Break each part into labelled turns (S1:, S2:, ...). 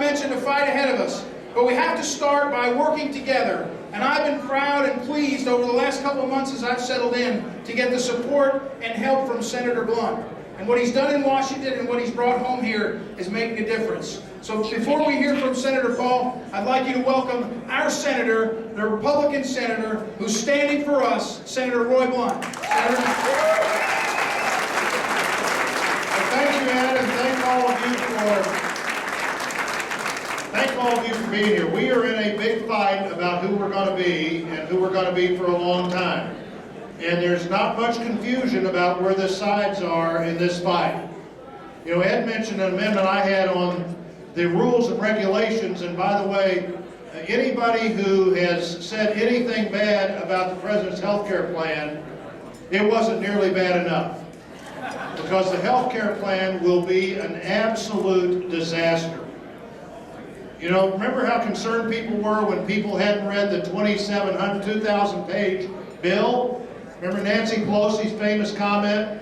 S1: mentioned the fight ahead of us, but we have to start by working together. And I've been proud and pleased over the last couple of months as I've settled in to get the support and help from Senator Blunt. And what he's done in Washington and what he's brought home here is making a difference. So before we hear from Senator Paul, I'd like you to welcome our senator, the Republican senator, who's standing for us, Senator Roy Blunt. Senator.
S2: Thank you, Ed, and thank all of you for being here. We are in a big fight about who we're going to be and who we're going to be for a long time. And there's not much confusion about where the sides are in this fight. You know, Ed mentioned an amendment I had on the rules and regulations, and by the way, anybody who has said anything bad about the President's health care plan, it wasn't nearly bad enough. Because the health care plan will be an absolute disaster. You know, remember how concerned people were when people hadn't read the 2,000-page bill? Remember Nancy Pelosi's famous comment,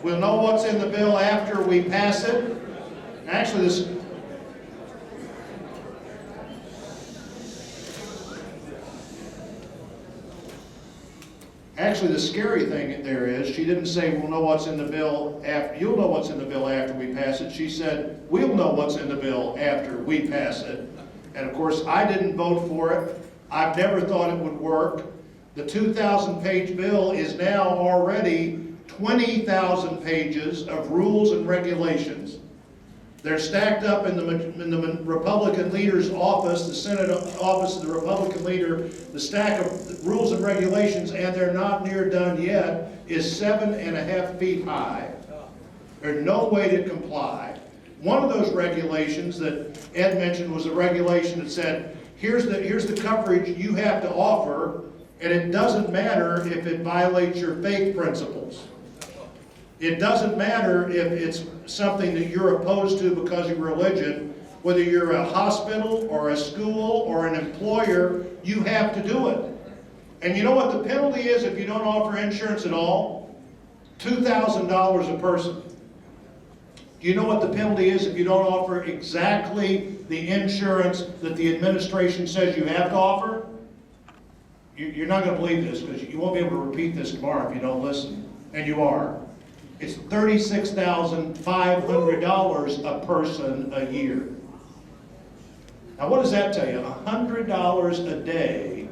S2: "We'll know what's in the bill after we pass it"? Actually, the scary thing there is, she didn't say, "We'll know what's in the bill after, you'll know what's in the bill after we pass it." She said, "We'll know what's in the bill after we pass it." And of course, I didn't vote for it. I've never thought it would work. The 2,000-page bill is now already 20,000 pages of rules and regulations. They're stacked up in the Republican leader's office, the Senate office of the Republican leader. The stack of rules and regulations, and they're not near done yet, is 7.5 feet high. There's no way to comply. One of those regulations that Ed mentioned was a regulation that said, here's the coverage you have to offer, and it doesn't matter if it violates your faith principles. It doesn't matter if it's something that you're opposed to because of religion. Whether you're a hospital or a school or an employer, you have to do it. And you know what the penalty is if you don't offer insurance at all? $2,000 a person. Do you know what the penalty is if you don't offer exactly the insurance that the administration says you have to offer? You're not going to believe this because you won't be able to repeat this tomorrow if you don't listen. And you are. It's $36,500 a person a year. Now what does that tell you? $100 a day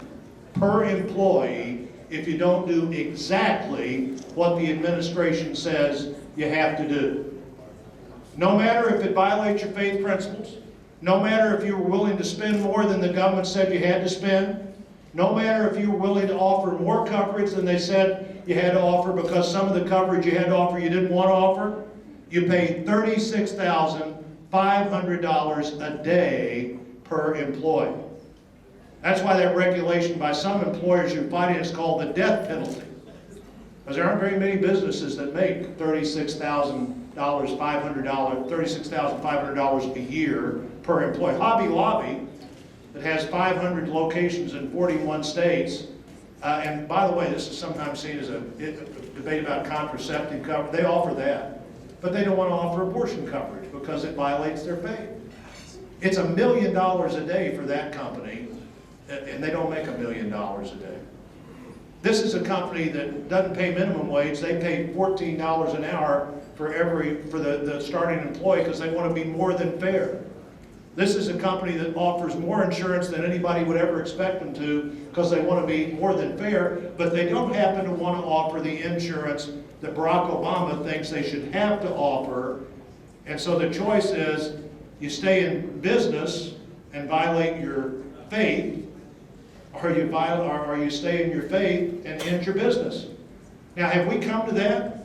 S2: per employee if you don't do exactly what the administration says you have to do. No matter if it violates your faith principles, no matter if you were willing to spend more than the government said you had to spend, no matter if you were willing to offer more coverage than they said you had to offer because some of the coverage you had to offer you didn't want to offer, you pay $36,500 a day per employee. That's why that regulation by some employers you're fighting is called the death penalty. Because there aren't very many businesses that make $36,500 a year per employee. Hobby Lobby, that has 500 locations in 41 states, and by the way, this is sometimes seen as a debate about contraceptive coverage. They offer that, but they don't want to offer abortion coverage because it violates their faith. It's $1 million a day for that company, and they don't make $1 million a day. This is a company that doesn't pay minimum wage. They pay $14 an hour for the starting employee because they want to be more than fair. This is a company that offers more insurance than anybody would ever expect them to because they want to be more than fair, but they don't happen to want to offer the insurance that Barack Obama thinks they should have to offer. And so the choice is you stay in business and violate your faith, or you stay in your faith and end your business. Now, have we come to that?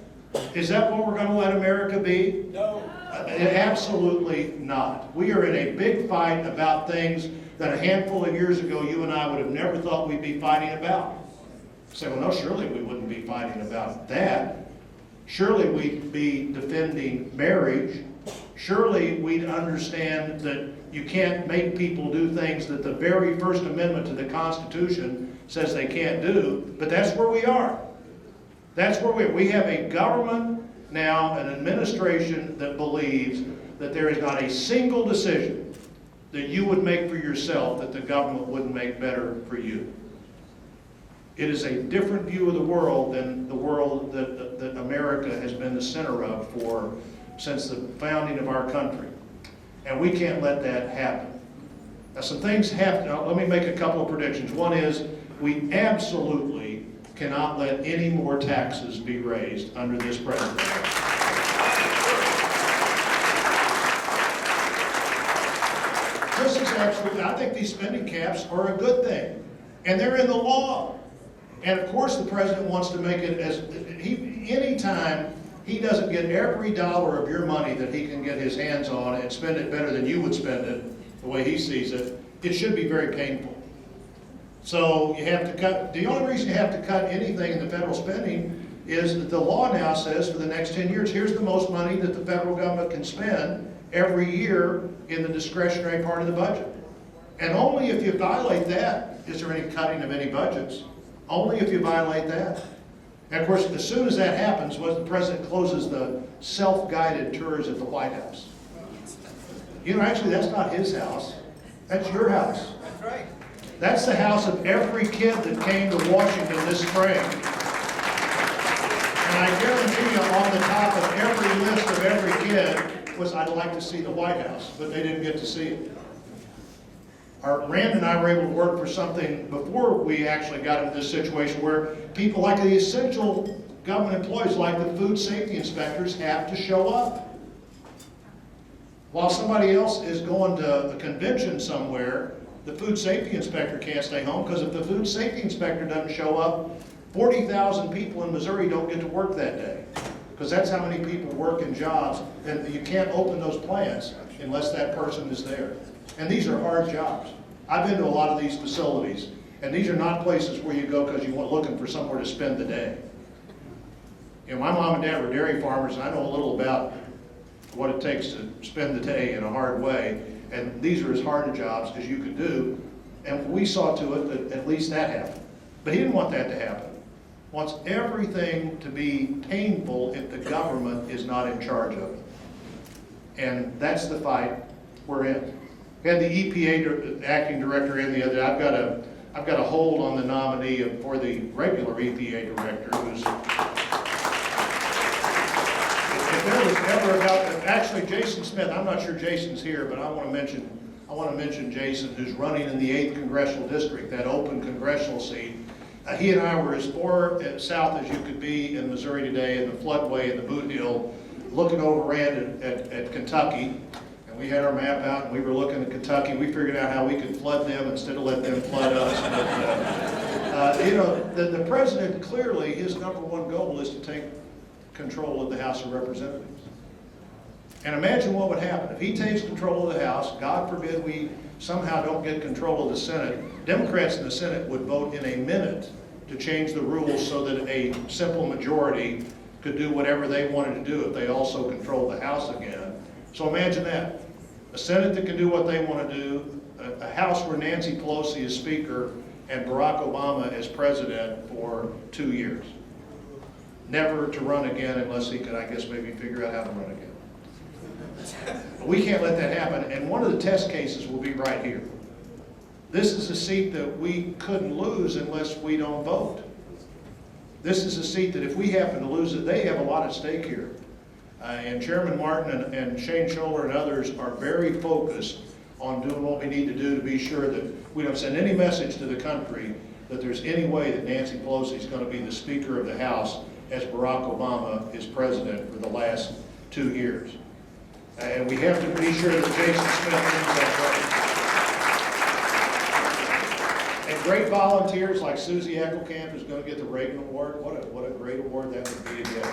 S2: Is that what we're going to let America be? No. Absolutely not. We are in a big fight about things that a handful of years ago you and I would have never thought we'd be fighting about. You say, well, no, surely we wouldn't be fighting about that. Surely we'd be defending marriage. Surely we'd understand that you can't make people do things that the very First Amendment to the Constitution says they can't do, but that's where we are. That's where we have a government now, an administration that believes that there is not a single decision that you would make for yourself that the government wouldn't make better for you. It is a different view of the world than the world that America has been the center of since the founding of our country. And we can't let that happen. Now some things have to, now let me make a couple of predictions. One is we absolutely cannot let any more taxes be raised under this president. This is absolutely, I think these spending caps are a good thing. And they're in the law. And of course the president wants to make it as, anytime he doesn't get every dollar of your money that he can get his hands on and spend it better than you would spend it, the way he sees it, it should be very painful. So you have to cut, the only reason you have to cut anything in the federal spending is that the law now says for the next 10 years, here's the most money that the federal government can spend every year in the discretionary part of the budget. And only if you violate that is there any cutting of any budgets. Only if you violate that. And of course, as soon as that happens, the president closes the self-guided tours at the White House. You know, actually, that's not his house. That's your house.
S3: That's right.
S2: That's the house of every kid that came to Washington this spring. And I guarantee you, on the top of every list of every kid was, I'd like to see the White House, but they didn't get to see it. Rand and I were able to work for something before we actually got into this situation where people like the essential government employees, like the food safety inspectors, have to show up. While somebody else is going to a convention somewhere, the food safety inspector can't stay home, because if the food safety inspector doesn't show up, 40,000 people in Missouri don't get to work that day. Because that's how many people work in jobs, and you can't open those plants unless that person is there. And these are hard jobs. I've been to a lot of these facilities, and these are not places where you go because you're looking for somewhere to spend the day. You know, my mom and dad were dairy farmers, and I know a little about what it takes to spend the day in a hard way, and these are as hard a jobs as you could do, and we saw to it that at least that happened. But he didn't want that to happen. He wants everything to be painful if the government is not in charge of it. And that's the fight we're in. We had the EPA acting director in the other. I've got a hold on the nominee for the regular EPA director, who's. If there was ever about, actually Jason Smith. I'm not sure Jason's here, but I want to mention Jason, who's running in the 8th congressional district, that open congressional seat. He and I were as far south as you could be in Missouri today, in the floodway in the Boot Hill, looking over Rand at Kentucky. We had our map out and we were looking at Kentucky. We figured out how we could flood them instead of let them flood us. But, you know, the president, clearly, his #1 goal is to take control of the House of Representatives. And imagine what would happen if he takes control of the House. God forbid we somehow don't get control of the Senate. Democrats in the Senate would vote in a minute to change the rules so that a simple majority could do whatever they wanted to do if they also controlled the House again. So imagine that. A Senate that can do what they want to do, a House where Nancy Pelosi is Speaker and Barack Obama is President for 2 years. Never to run again unless he could, I guess, maybe figure out how to run again. But we can't let that happen, and one of the test cases will be right here. This is a seat that we couldn't lose unless we don't vote. This is a seat that if we happen to lose it, they have a lot at stake here. And Chairman Martin and Shane Scholler and others are very focused on doing what we need to do to be sure that we don't send any message to the country that there's any way that Nancy Pelosi is going to be the Speaker of the House as Barack Obama is President for the last 2 years. And we have to be sure that Jason Smith wins that vote. And great volunteers like Susie Eckelkamp is going to get the Reagan Award. What a great award that would be to get.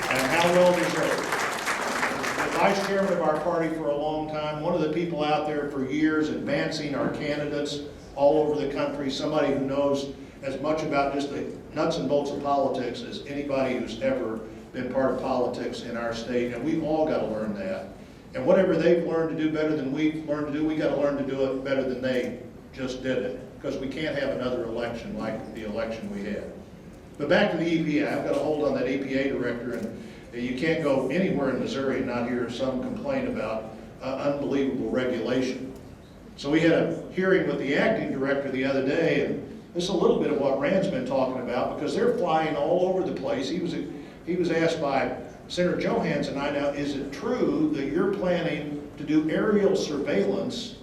S2: And how well deserved. The vice chairman of our party for a long time, one of the people out there for years advancing our candidates all over the country, somebody who knows as much about just the nuts and bolts of politics as anybody who's ever been part of politics in our state, and we've all got to learn that. And whatever they've learned to do better than we've learned to do, we got to learn to do it better than they just did it, because we can't have another election like the election we had. But back to the EPA, I've got a hold on that EPA director, and you can't go anywhere in Missouri and not hear some complaint about unbelievable regulation. So we had a hearing with the acting director the other day, and this is a little bit of what Rand's been talking about, because they're flying all over the place. He was asked by Senator Johanns and I, now, is it true that you're planning to do aerial surveillance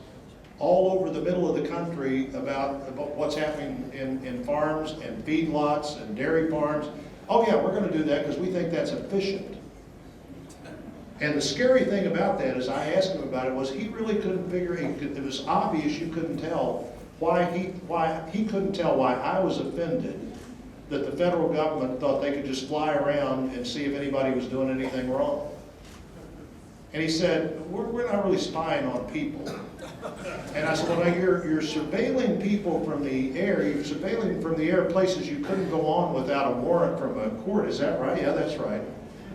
S2: all over the middle of the country about what's happening in farms and feedlots and dairy farms? Oh yeah, we're going to do that because we think that's efficient. And the scary thing about that is I asked him about it was he really couldn't figure, it was obvious you couldn't tell why he couldn't tell why I was offended that the federal government thought they could just fly around and see if anybody was doing anything wrong. And he said, we're not really spying on people. And I said, well, now you're surveilling people from the air. You're surveilling from the air places you couldn't go on without a warrant from a court. Is that right? Yeah, that's right.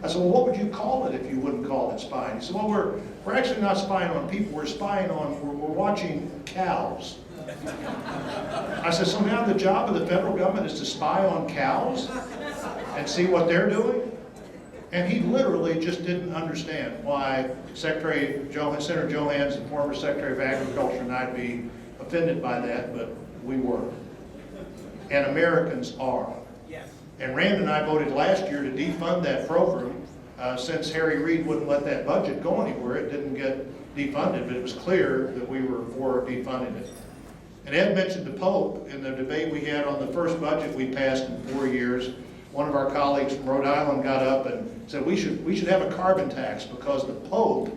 S2: I said, well, what would you call it if you wouldn't call it spying? He said, well, we're actually not spying on people. We're spying on, we're watching cows. I said, so now the job of the federal government is to spy on cows and see what they're doing? And he literally just didn't understand why Senator Johanns, the former Secretary of Agriculture, and I'd be offended by that, but we were. And Americans are.
S3: Yes.
S2: And Rand and I voted last year to defund that program. Since Harry Reid wouldn't let that budget go anywhere, it didn't get defunded, but it was clear that we were for defunding it. And Ed mentioned the Pope in the debate we had on the first budget we passed in 4 years. One of our colleagues from Rhode Island got up and said we should have a carbon tax because the Pope,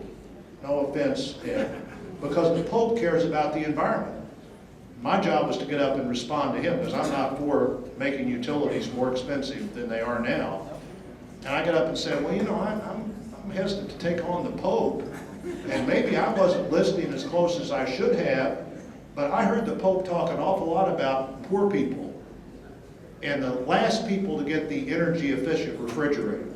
S2: no offense, Ed, because the Pope cares about the environment. My job was to get up and respond to him because I'm not for making utilities more expensive than they are now. And I got up and said, well, you know, I'm hesitant to take on the Pope, and maybe I wasn't listening as close as I should have, but I heard the Pope talk an awful lot about poor people and the last people to get the energy efficient refrigerator,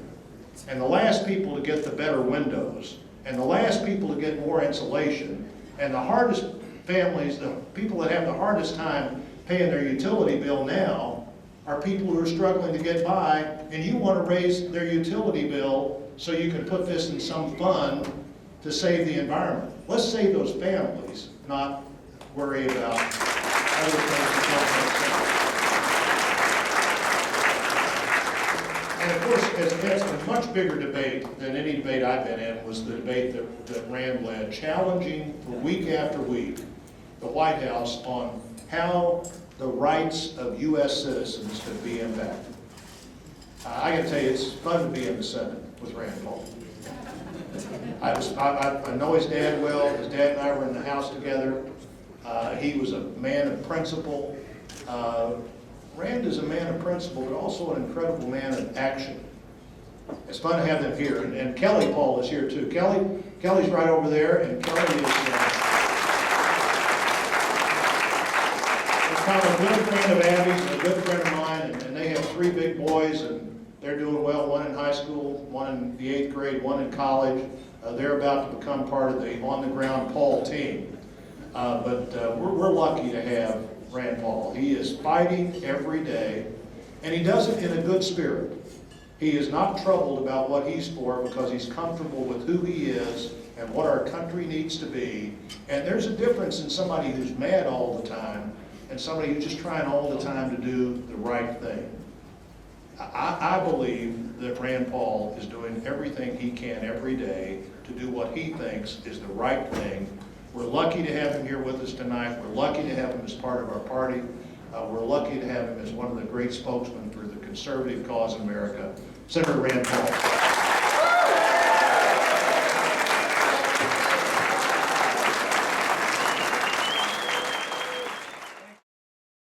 S2: and the last people to get the better windows, and the last people to get more insulation, and the hardest families, the people that have the hardest time paying their utility bill now are people who are struggling to get by, and you want to raise their utility bill so you can put this in some fund to save the environment. Let's save those families, not worry about other things that don't make sense. And of course, as a much bigger debate than any debate I've been in was the debate that Rand led, challenging for week after week the White House on how the rights of U.S. citizens could be impacted. I can tell you, it's fun to be in the Senate with Rand Paul. I know his dad well. His dad and I were in the House together. He was a man of principle. Rand is a man of principle, but also an incredible man of action. It's fun to have them here. And Kelly Paul is here too. Kelly's right over there, and Kelly is kind of a good friend of Abby's and a good friend of mine, and they have 3 big boys, and they're doing well, one in high school, one in the 8th grade, one in college. They're about to become part of the on-the-ground Paul team. But we're lucky to have Rand Paul. He is fighting every day, and he does it in a good spirit. He is not troubled about what he's for because he's comfortable with who he is and what our country needs to be. And there's a difference in somebody who's mad all the time and somebody who's just trying all the time to do the right thing. I believe that Rand Paul is doing everything he can every day to do what he thinks is the right thing. We're lucky to have him here with us tonight. We're lucky to have him as part of our party. We're lucky to have him as one of the great spokesmen for the conservative cause in America, Senator Rand Paul.